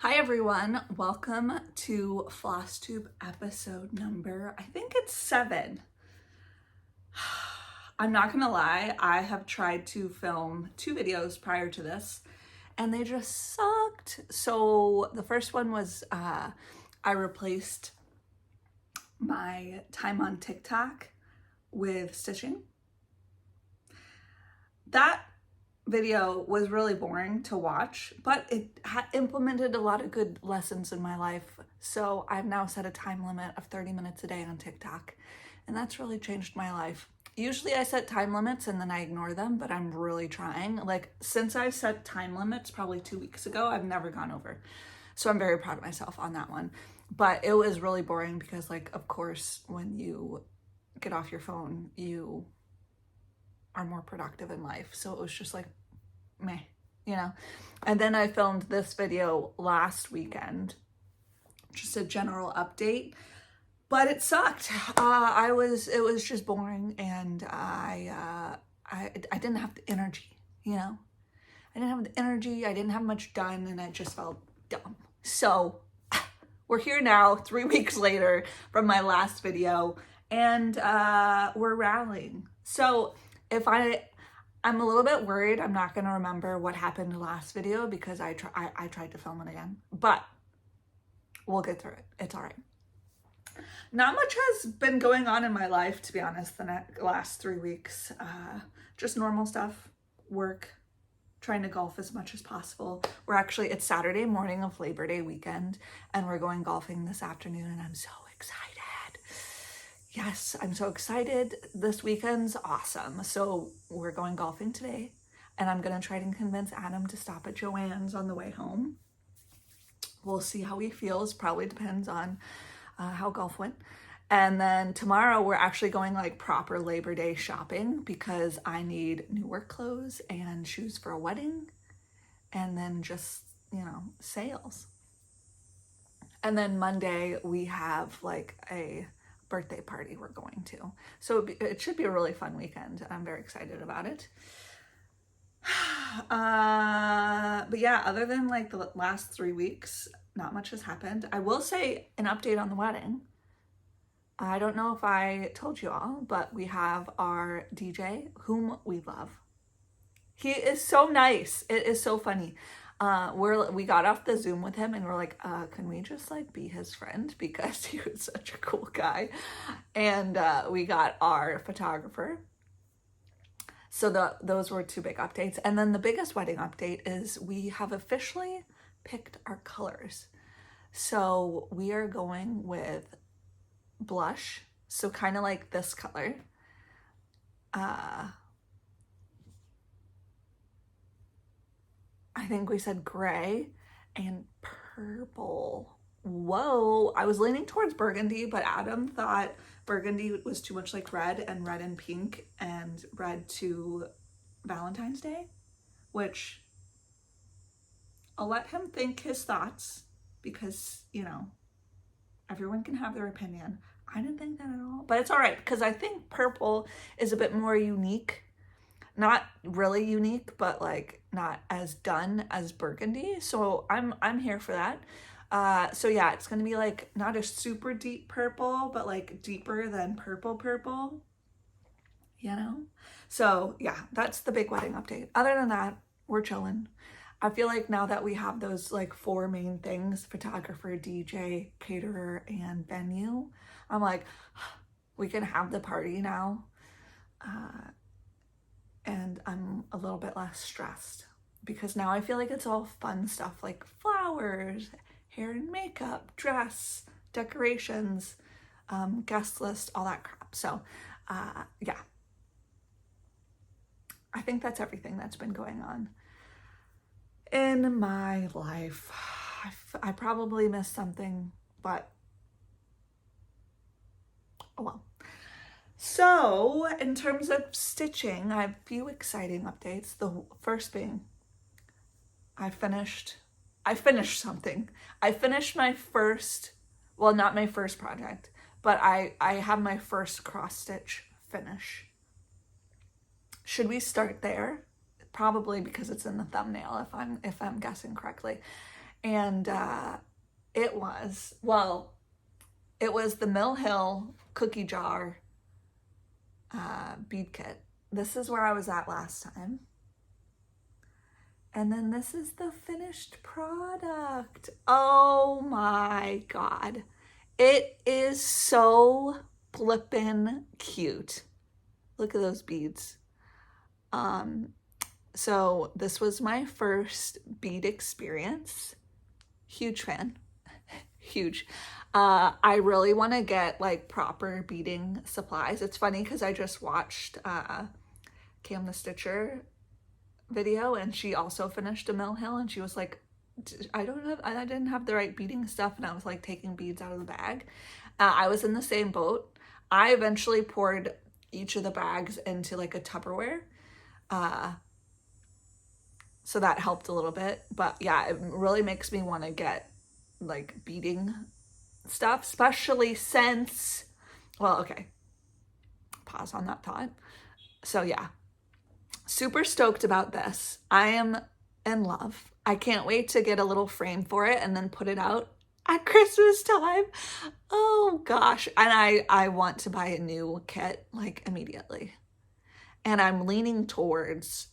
Hi everyone, welcome to Flosstube episode number, I think it's 7. I'm not gonna lie, I have tried to film 2 videos prior to this and they just sucked. So the first one was I replaced my time on TikTok with stitching. That video was really boring to watch, but it implemented a lot of good lessons in my life. So I've now set a time limit of 30 minutes a day on TikTok, and that's really changed my life. Usually I set time limits and then I ignore them, but I'm really trying. Like, since I set time limits probably 2 weeks ago, I've never gone over. So I'm very proud of myself on that one. But it was really boring because, like, of course, when you get off your phone, you are more productive in life. So it was just like, meh, you know? And then I filmed this video last weekend, just a general update, but it sucked. It was just boring, and I didn't have the energy, you know? I didn't have the energy, I didn't have much done, and it just felt dumb. So we're here now, 3 weeks later from my last video, and we're rallying. So if I'm a little bit worried I'm not going to remember what happened in the last video because I tried to film it again, but we'll get through it. It's all right. Not much has been going on in my life, to be honest, the last 3 weeks. Just normal stuff, work, trying to golf as much as possible. It's Saturday morning of Labor Day weekend, and we're going golfing this afternoon, and I'm so excited. Yes, I'm so excited. This weekend's awesome. So we're going golfing today, and I'm gonna try to convince Adam to stop at Joann's on the way home. We'll see how he feels. Probably depends on how golf went. And then tomorrow we're actually going like proper Labor Day shopping because I need new work clothes and shoes for a wedding, and then just, you know, sales. And then Monday we have like a birthday party we're going to. So it should be a really fun weekend. I'm very excited about it. But yeah, other than like the last 3 weeks, not much has happened. I will say an update on the wedding. I don't know if I told you all, but we have our DJ, whom we love. He is so nice. It is so funny. We got off the Zoom with him and we're like, can we just like be his friend? Because he was such a cool guy. And we got our photographer. So those were 2 big updates. And then the biggest wedding update is we have officially picked our colors. So we are going with blush. So kind of like this color. I think we said gray and purple. Whoa, I was leaning towards burgundy, but Adam thought burgundy was too much like red, and red and pink, and red to Valentine's Day, which I'll let him think his thoughts because, you know, everyone can have their opinion. I didn't think that at all, but it's all right because I think purple is a bit more unique. Not really unique, but like not as done as burgundy. So I'm here for that. So yeah, it's gonna be like not a super deep purple, but like deeper than purple, you know? So yeah, that's the big wedding update. Other than that, we're chilling. I feel like now that we have those like 4 main things, photographer, DJ, caterer, and venue, I'm like, we can have the party now. And I'm a little bit less stressed because now I feel like it's all fun stuff like flowers, hair and makeup, dress, decorations, guest list, all that crap. So yeah, I think that's everything that's been going on in my life. I probably missed something, but oh well. So in terms of stitching, I have a few exciting updates. The first being I finished something. I finished my first, well, not my first project, but I have my first cross stitch finish. Should we start there? Probably because it's in the thumbnail if I'm guessing correctly. And it was the Mill Hill cookie jar bead kit. This is where I was at last time. And then this is the finished product. Oh my God. It is so flippin' cute. Look at those beads. So this was my first bead experience. Huge fan. Huge. I really want to get like proper beading supplies. It's funny because I just watched Cam the Stitcher video, and she also finished a Mill Hill, and she was like, I didn't have the right beading stuff, and I was like taking beads out of the bag. I was in the same boat. I eventually poured each of the bags into like a Tupperware, so that helped a little bit. But yeah, it really makes me want to get like beading stuff, especially since, well, okay, pause on that thought. So yeah, super stoked about this. I am in love. I can't wait to get a little frame for it and then put it out at Christmas time. Oh gosh. And I want to buy a new kit like immediately. And I'm leaning towards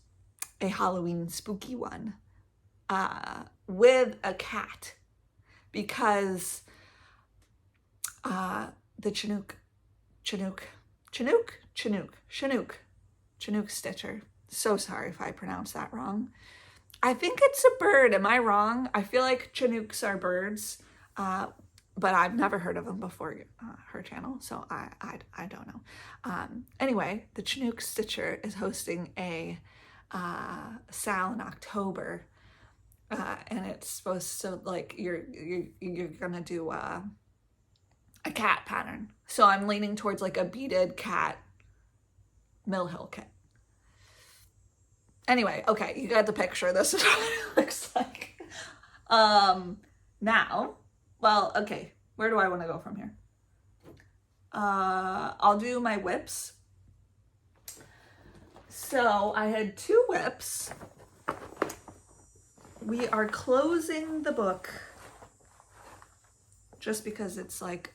a Halloween spooky one with a cat, because the Chinook Stitcher. So sorry if I pronounced that wrong. I think it's a bird. Am I wrong? I feel like Chinooks are birds, but I've never heard of them before her channel, so I don't know. Anyway, the Chinook Stitcher is hosting a sale in October, and it's supposed to, like, you're gonna do a cat pattern. So I'm leaning towards like a beaded cat Mill Hill kit. Anyway, okay, you got the picture. This is what it looks like. Now, well, okay, where do I want to go from here? I'll do my whips. So I had 2 whips. We are closing the book just because it's like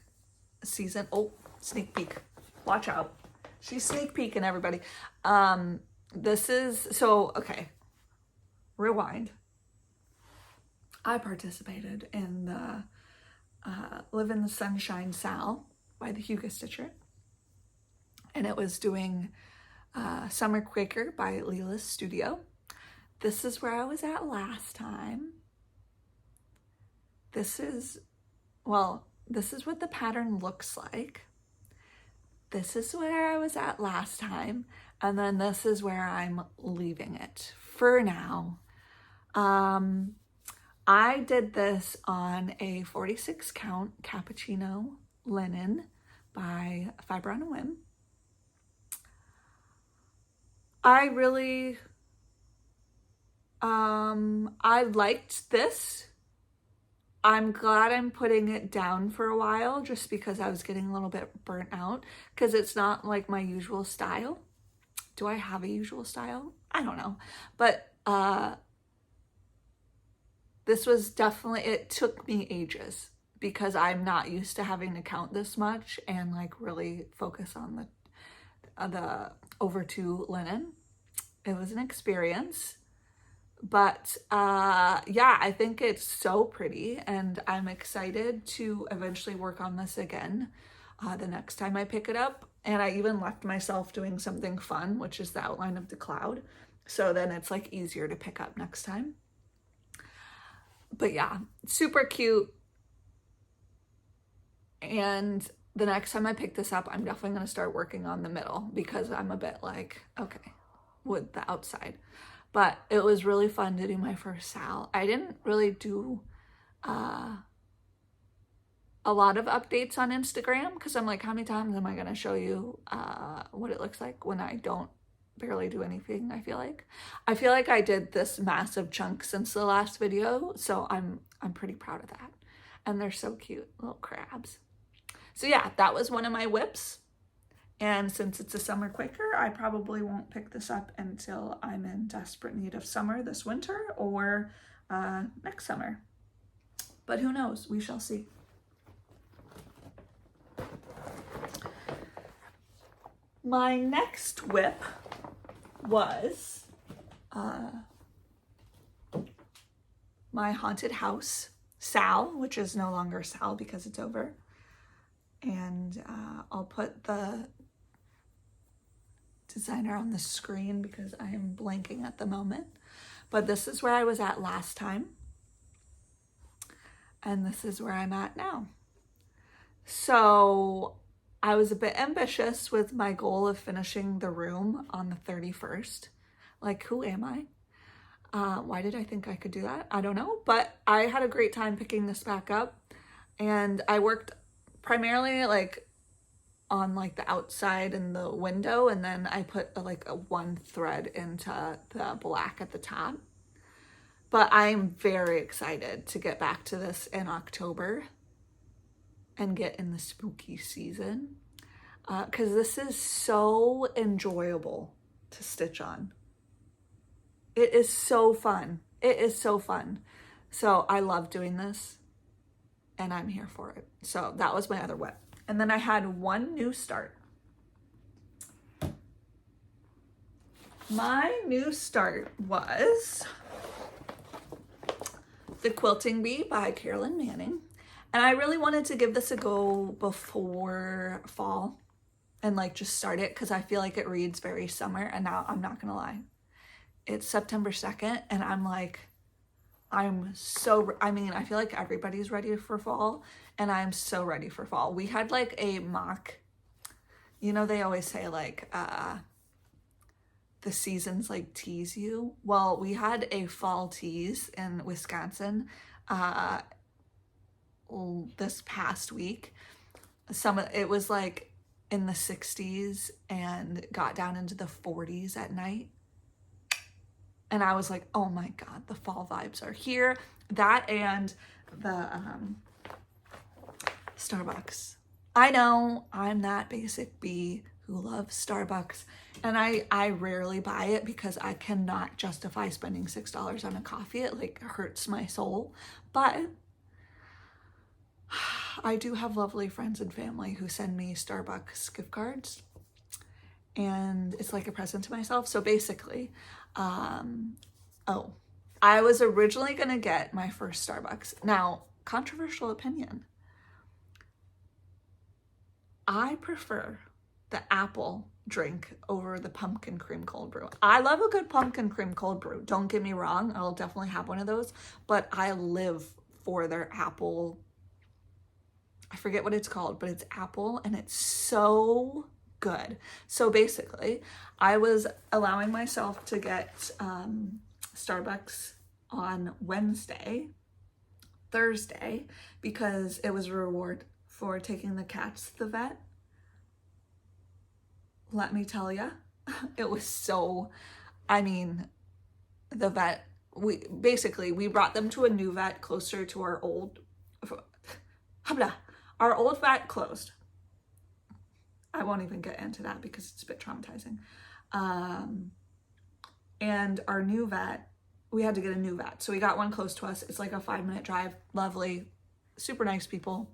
a season. Oh, sneak peek. Watch out. She's sneak peeking, everybody. This is, so, okay, rewind. I participated in the Live in the Sunshine Sal by the Hugo Stitcher. And it was doing Summer Quaker by Lilas Studio. This is where I was at last time. This is what the pattern looks like. This is where I was at last time. And then this is where I'm leaving it for now. I did this on a 46 count cappuccino linen by Fiber on a Whim. I really, I liked this. I'm glad I'm putting it down for a while just because I was getting a little bit burnt out, because it's not like my usual style. Do I have a usual style? I don't know. But this was definitely, it took me ages because I'm not used to having to count this much and like really focus on the over 2 linen. It was an experience. But yeah, I think it's so pretty, and I'm excited to eventually work on this again the next time I pick it up. And I even left myself doing something fun, which is the outline of the cloud. So then it's like easier to pick up next time. But yeah, super cute. And the next time I pick this up, I'm definitely going to start working on the middle, because I'm a bit like, okay, with the outside. But it was really fun to do my first sal. I didn't really do a lot of updates on Instagram, because I'm like, how many times am I going to show you what it looks like when I don't barely do anything? I feel like I did this massive chunk since the last video, so I'm pretty proud of that. And they're so cute, little crabs. So yeah, that was one of my whips. And since it's a summer Quaker, I probably won't pick this up until I'm in desperate need of summer this winter or next summer. But who knows? We shall see. My next whip was my haunted house, Sal, which is no longer Sal because it's over. And I'll put the designer on the screen because I am blanking at the moment. But this is where I was at last time. And this is where I'm at now. So I was a bit ambitious with my goal of finishing the room on the 31st. Like, who am I? Why did I think I could do that? I don't know, but I had a great time picking this back up, and I worked primarily like on like the outside and the window, and then I put like a one thread into the black at the top. But I'm very excited to get back to this in October and get in the spooky season, because this is so enjoyable to stitch on. It is so fun. It is so fun. So I love doing this and I'm here for it. So that was my other whip. And then I had one new start. My new start was the Quilting Bee by Carolyn Manning. And I really wanted to give this a go before fall and like just start it because I feel like it reads very summer. And now I'm not gonna lie, it's September 2nd and I'm like, I feel like everybody's ready for fall and I'm so ready for fall. We had like a mock, you know, they always say like, the seasons like tease you. Well, we had a fall tease in Wisconsin, this past week. It was like in the 60s and got down into the 40s at night. And I was like, oh my God, the fall vibes are here. That and the Starbucks. I know I'm that basic bee who loves Starbucks. And I rarely buy it because I cannot justify spending $6 on a coffee. It like hurts my soul. But I do have lovely friends and family who send me Starbucks gift cards. And it's like a present to myself. So basically, I was originally gonna get my first Starbucks. Now, controversial opinion. I prefer the apple drink over the pumpkin cream cold brew. I love a good pumpkin cream cold brew. Don't get me wrong. I'll definitely have one of those, but I live for their apple. I forget what it's called, but it's apple and it's so good. So basically, I was allowing myself to get Starbucks on Thursday, because it was a reward for taking the cats to the vet. Let me tell you, it was so, the vet, we brought them to a new vet closer to our old vet closed. I won't even get into that because it's a bit traumatizing. And our new vet, we had to get a new vet. So we got one close to us. It's like a 5-minute drive. Lovely, super nice people.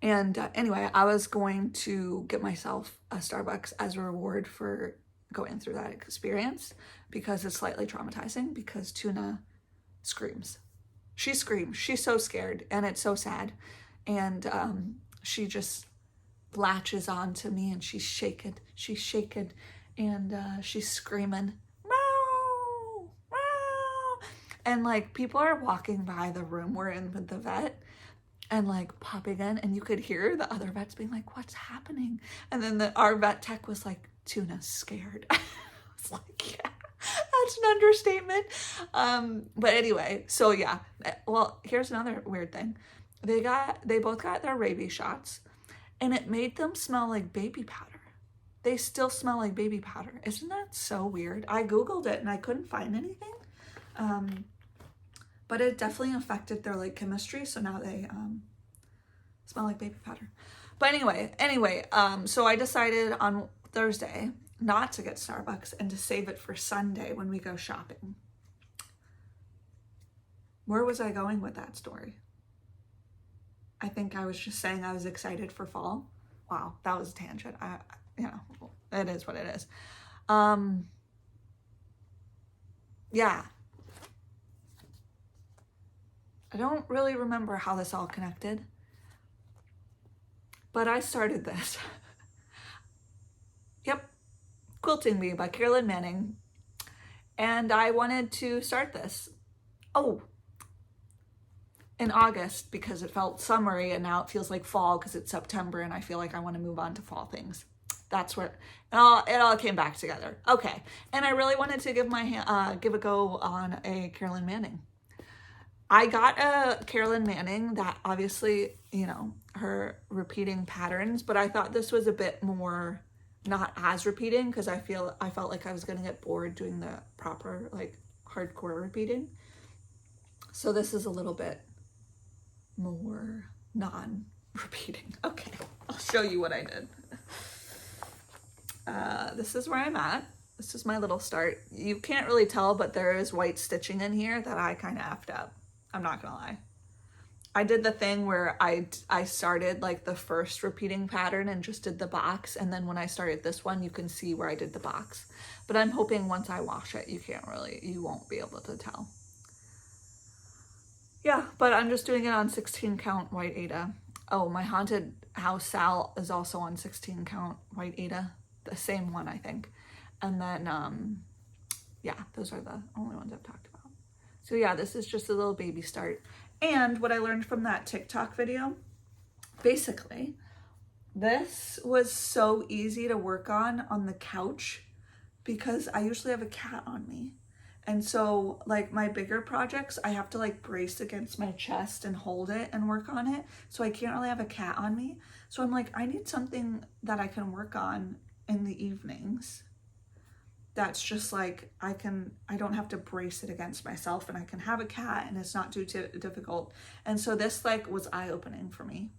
And anyway, I was going to get myself a Starbucks as a reward for going through that experience, because it's slightly traumatizing, because Tuna screams. She screams. She's so scared and it's so sad. And she just latches on to me and she's shaking and she's screaming, meow, meow. And like people are walking by the room we're in with the vet and like popping in, and you could hear the other vets being like, what's happening? And then our vet tech was like, Tuna's scared. I was like, yeah, that's an understatement. But anyway, so yeah, well, here's another weird thing. They both got their rabies shots, and it made them smell like baby powder. They still smell like baby powder. Isn't that so weird? I Googled it and I couldn't find anything. But it definitely affected their like chemistry. So now they smell like baby powder. But anyway, so I decided on Thursday not to get Starbucks and to save it for Sunday when we go shopping. Where was I going with that story? I think I was just saying I was excited for fall. Wow, that was a tangent. You know, it is what it is. Yeah. I don't really remember how this all connected, but I started this. Yep, Quilting Me by Carolyn Manning. And I wanted to start this. Oh, in August because it felt summery, and now it feels like fall because it's September and I feel like I want to move on to fall things. That's where it all came back together. Okay, and I really wanted to give a go on a Carolyn Manning. I got a Carolyn Manning that obviously, you know, her repeating patterns, but I thought this was a bit more not as repeating because I felt like I was gonna get bored doing the proper like hardcore repeating. So this is a little bit more non-repeating. Okay, I'll show you what I did. This is where I'm at. This is my little start. You can't really tell, but there is white stitching in here that I kind of effed up. I'm not gonna lie. I did the thing where I started like the first repeating pattern and just did the box, and then when I started this one, you can see where I did the box. But I'm hoping once I wash it, you won't be able to tell. Yeah, but I'm just doing it on 16 count white Aida. Oh, my Haunted House Sal is also on 16 count white Aida, the same one I think. And then, yeah, those are the only ones I've talked about. So yeah, this is just a little baby start. And what I learned from that TikTok video, basically, this was so easy to work on the couch because I usually have a cat on me. And so like my bigger projects, I have to like brace against my chest and hold it and work on it. So I can't really have a cat on me. So I'm like, I need something that I can work on in the evenings. That's just like, I don't have to brace it against myself, and I can have a cat and it's not too difficult. And so this like was eye-opening for me.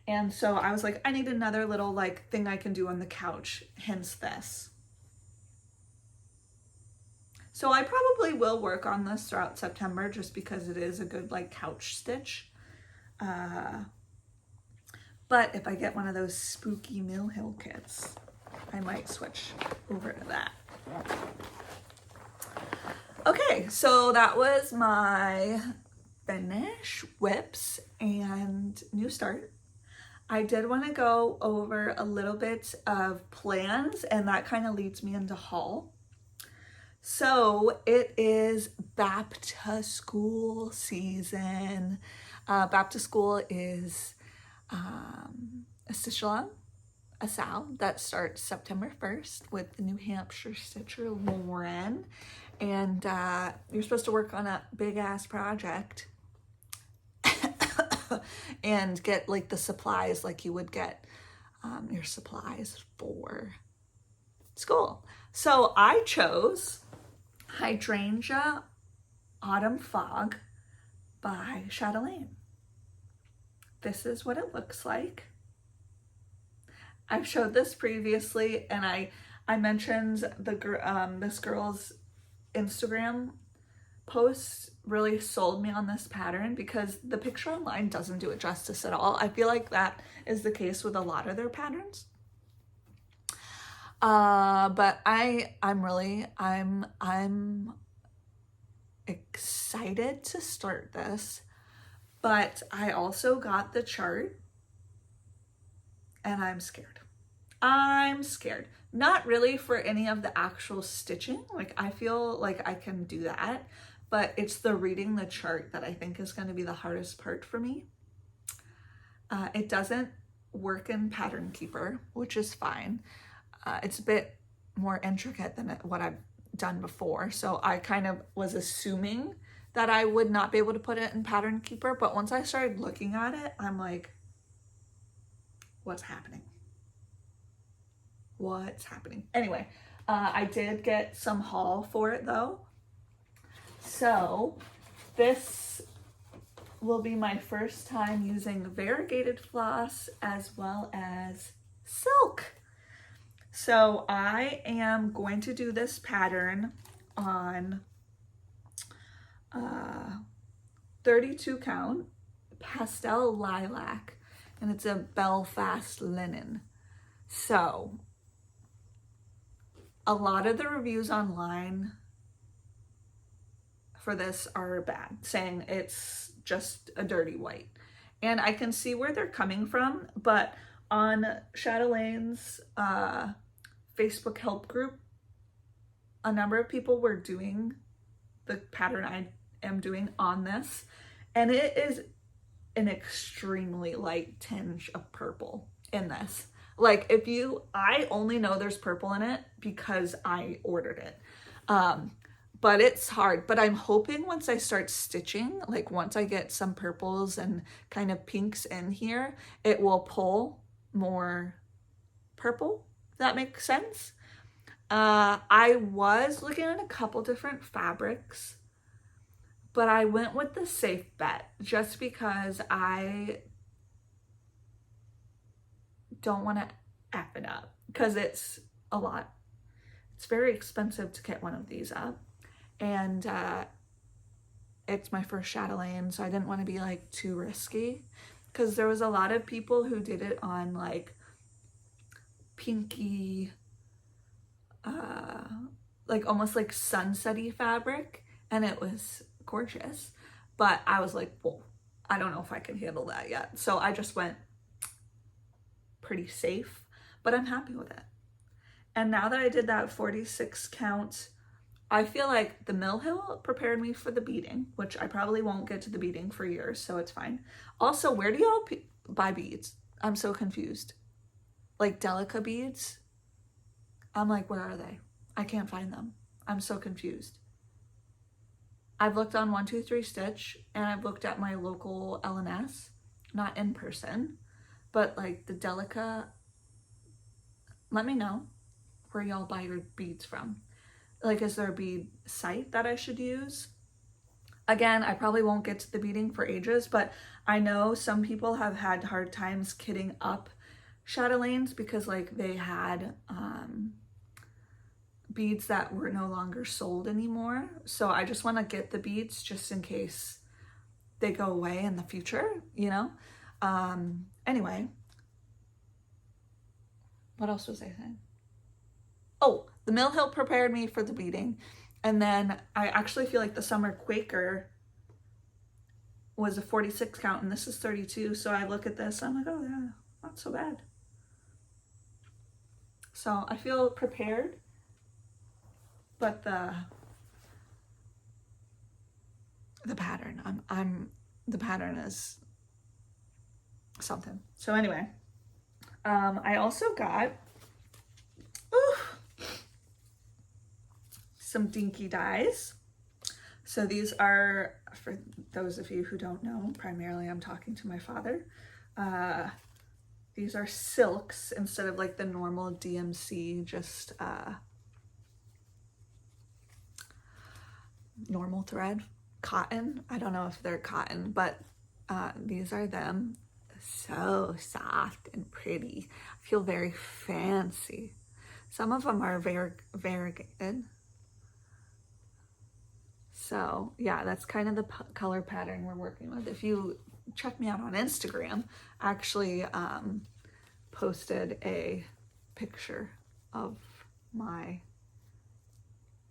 And so I was like, I need another little like thing I can do on the couch, hence this. So I probably will work on this throughout September just because it is a good like couch stitch. But if I get one of those spooky Mill Hill kits, I might switch over to that. Okay, so that was my finish, whips, and new start. I did want to go over a little bit of plans, and that kind of leads me into haul. So it is back to school season. Back to school is a stitch along, a SAL that starts September 1st with the New Hampshire stitcher Lauren, and you're supposed to work on a big ass project and get like the supplies like you would get your supplies for school. So I chose Hydrangea Autumn Fog by Chatelaine. This is what it looks like. I've showed this previously, and I mentioned this girl's Instagram post really sold me on this pattern because the picture online doesn't do it justice at all. I feel like that is the case with a lot of their patterns. But I'm excited to start this, but I also got the chart and I'm scared. I'm scared. Not really for any of the actual stitching. Like I feel like I can do that, but it's the reading the chart that I think is going to be the hardest part for me. It doesn't work in Pattern Keeper, which is fine. It's a bit more intricate than what I've done before. So I kind of was assuming that I would not be able to put it in Pattern Keeper, but once I started looking at it, I'm like, what's happening? What's happening? Anyway, I did get some haul for it though. So this will be my first time using variegated floss as well as silk. So I am going to do this pattern on 32 count pastel lilac, and it's a Belfast linen. So a lot of the reviews online for this are bad, saying it's just a dirty white. And I can see where they're coming from, but on Chatelaine's Facebook help group, a number of people were doing the pattern I am doing on this, and it is an extremely light tinge of purple in this. Like, I only know there's purple in it because I ordered it. But it's hard. But I'm hoping once I start stitching, like once I get some purples and kind of pinks in here, it will pull more purple, if that makes sense. I was looking at a couple different fabrics, but I went with the safe bet just because I don't want to F it up, because it's a lot. It's very expensive to get one of these up, and it's my first Chatelaine, so I didn't want to be like too risky, because there was a lot of people who did it on like pinky, like almost like sunsetty fabric, and it was gorgeous, but I was like, whoa, I don't know if I can handle that yet. So I just went pretty safe, but I'm happy with it. And now that I did that 46 count, I feel like the Mill Hill prepared me for the beading, which I probably won't get to the beading for years, so it's fine. Also, where do y'all buy beads? I'm so confused. Like Delica beads? I'm like, where are they? I can't find them. I'm so confused. I've looked on 123stitch, and I've looked at my local L&S, not in person, but like the Delica. Let me know where y'all buy your beads from. Like, is there a bead site that I should use? Again, I probably won't get to the beading for ages, but I know some people have had hard times kitting up Chatelaines because like they had beads that were no longer sold anymore. So I just want to get the beads just in case they go away in the future, you know? Anyway, what else was I saying? Oh, the Mill Hill prepared me for the beading. And then I actually feel like the summer Quaker was a 46 count, and this is 32. So I look at this, I'm like, oh yeah, not so bad. So I feel prepared, but the pattern, the pattern is something. So anyway, I also got some dinky dies. So these are, for those of you who don't know, primarily I'm talking to my father. These are silks instead of like the normal DMC, just normal thread, cotton. I don't know if they're cotton, but these are them. So soft and pretty. I feel very fancy. Some of them are variegated. So yeah, that's kind of the color pattern we're working with. If you check me out on Instagram, I actually posted a picture of my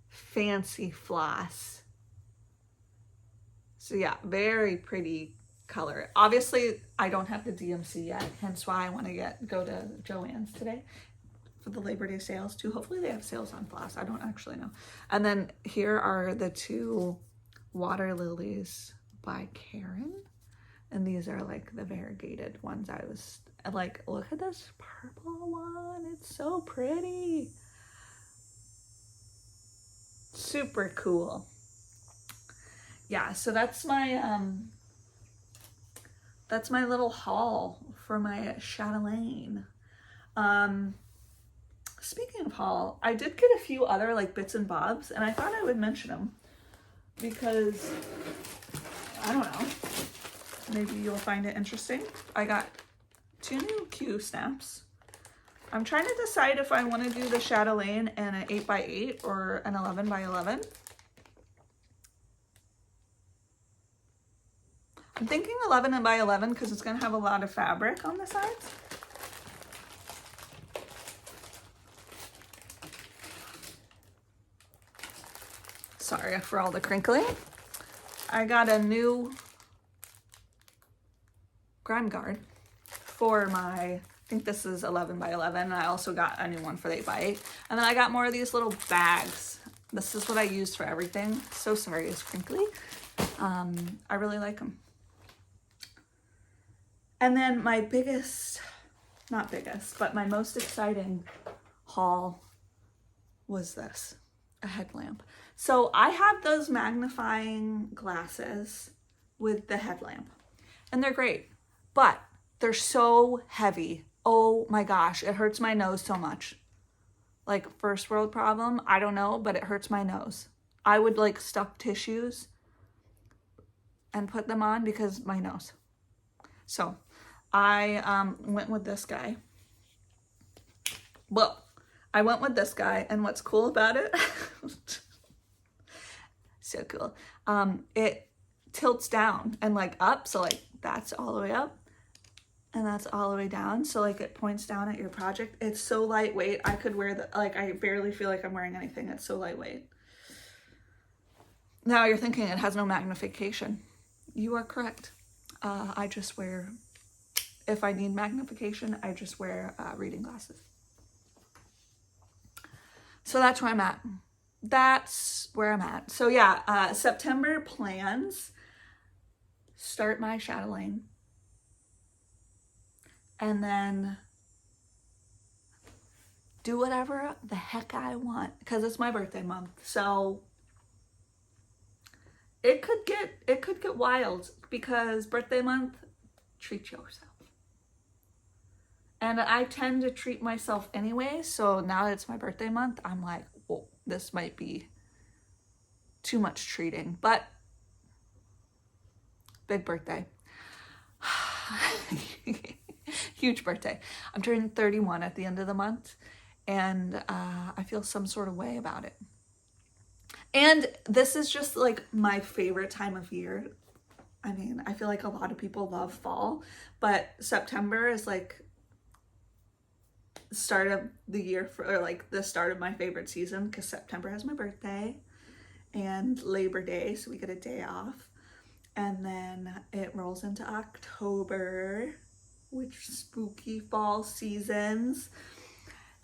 fancy floss. So yeah, very pretty color. Obviously, I don't have the DMC yet, hence why I want to go to Joann's today for the Labor Day sales too. Hopefully they have sales on floss. I don't actually know. And then here are the two water lilies by Karen. And these are like the variegated ones. I was like, look at this purple one. It's so pretty. Super cool. Yeah, so that's my little haul for my Chatelaine. Speaking of haul, I did get a few other like bits and bobs, and I thought I would mention them because I don't know, maybe you'll find it interesting. I got 2 new Q snaps. I'm trying to decide if I want to do the Chatelaine in an 8x8 or an 11x11. I'm thinking 11 by 11 because it's going to have a lot of fabric on the sides. Sorry for all the crinkling. I got a new grime guard for my, I think this is 11 by 11. And I also got a new one for the 8 by 8. And then I got more of these little bags. This is what I use for everything. So sorry it's crinkly. I really like them. And then my biggest, not biggest, but my most exciting haul was this, a headlamp. So I have those magnifying glasses with the headlamp and they're great, but they're so heavy. Oh my gosh, it hurts my nose so much. Like first world problem, I don't know, but it hurts my nose. I would like stuff tissues and put them on because my nose. So I went with this guy. Well, I went with this guy, and what's cool about it, so cool, it tilts down and like up, so like that's all the way up and that's all the way down, so like it points down at your project. It's so lightweight. I could wear the, like I barely feel like I'm wearing anything. It's so lightweight. Now you're thinking it has no magnification. You are correct. I just wear, if I need magnification, I just wear reading glasses. So that's where I'm at. That's where I'm at. So yeah, September plans, start my Chatelaine. And then do whatever the heck I want because it's my birthday month. So it could get wild because birthday month, treat yourself. And I tend to treat myself anyway. So now that it's my birthday month, I'm like, whoa, this might be too much treating, but big birthday. Huge birthday. I'm turning 31 at the end of the month, and I feel some sort of way about it. And this is just like my favorite time of year. I mean, I feel like a lot of people love fall, but September is like start of the year for, or like the start of my favorite season, because September has my birthday and Labor Day, so we get a day off. And then it rolls into October, which spooky fall seasons.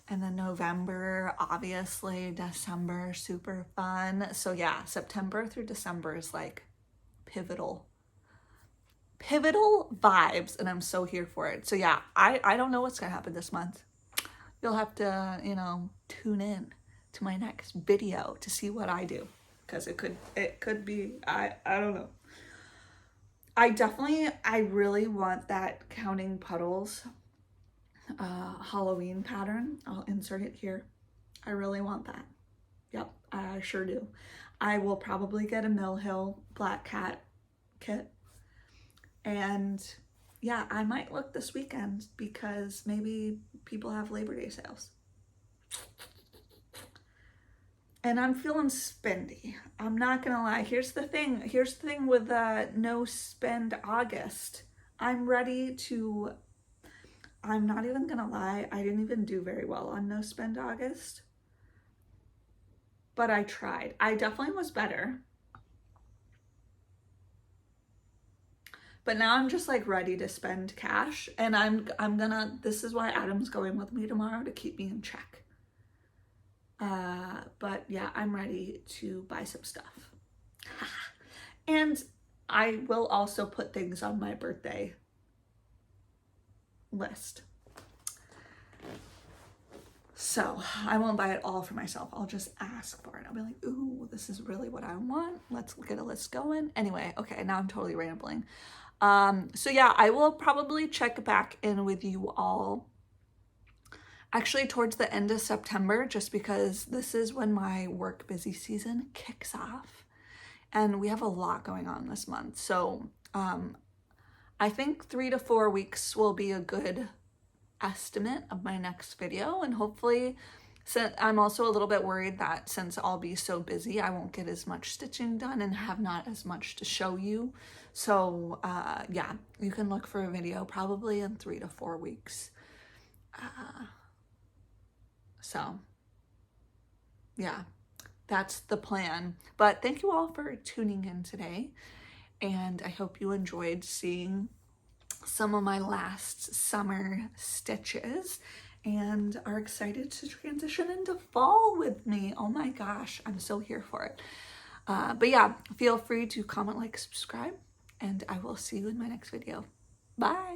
And then November, obviously, December, super fun. So yeah, September through December is like pivotal vibes, and I'm so here for it. So yeah, I don't know what's gonna happen this month. You'll have to, you know, tune in to my next video to see what I do, because it could be, I don't know. I really want that Counting Puddles Halloween pattern. I'll insert it here. I really want that. Yep, I sure do. I will probably get a Mill Hill Black Cat kit. And yeah, I might look this weekend because maybe people have Labor Day sales. And I'm feeling spendy. I'm not gonna lie. Here's the thing with no spend August. I'm ready to, I'm not even gonna lie, I didn't even do very well on no spend August. But I tried. I definitely was better. But now I'm just like ready to spend cash, and I'm gonna, this is why Adam's going with me tomorrow, to keep me in check. But yeah, I'm ready to buy some stuff. And I will also put things on my birthday list. So I won't buy it all for myself. I'll just ask for it. I'll be like, ooh, this is really what I want. Let's get a list going. Anyway, okay, now I'm totally rambling. So yeah, I will probably check back in with you all actually towards the end of September, just because this is when my work busy season kicks off and we have a lot going on this month. So I think 3 to 4 weeks will be a good estimate of my next video, and hopefully So I'm also a little bit worried that since I'll be so busy, I won't get as much stitching done and have not as much to show you. So yeah, you can look for a video probably in 3 to 4 weeks. So yeah, that's the plan. But thank you all for tuning in today. And I hope you enjoyed seeing some of my last summer stitches and are excited to transition into fall with me. Oh my gosh, I'm so here for it. But yeah, feel free to comment, like, subscribe, and I will see you in my next video. Bye.